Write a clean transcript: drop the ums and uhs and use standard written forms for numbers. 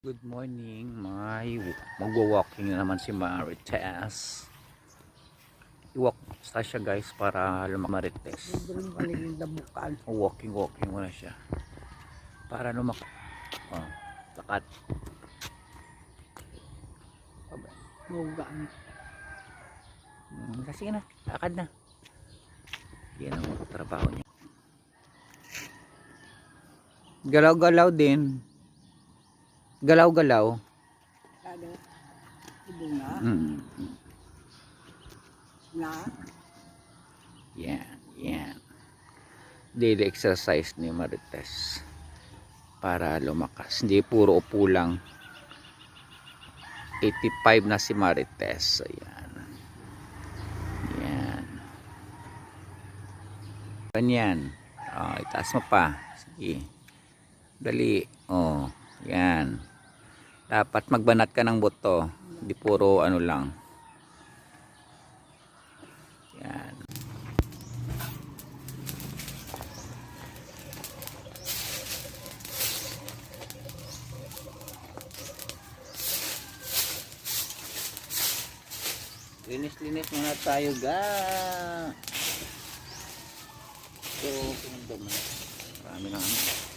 Good morning, magwa-walking na naman si Marites. I-walk sa siya guys para lumamarites. Walking muna siya. Para lakat. Kasi na, lakad na. Yan ang trabaho niya. Galaw-galaw din. Galaw-galaw. Yan. Daily exercise ni Marites. Para lumakas. Hindi puro upo lang. 85 na si Marites. Ayan. Yan. Ganyan. Itaas mo pa. Sige. Dali. Yan. Dapat magbanat ka ng buto, hindi puro ano lang. Yan. Linis muna tayo ga. So, marami na ano.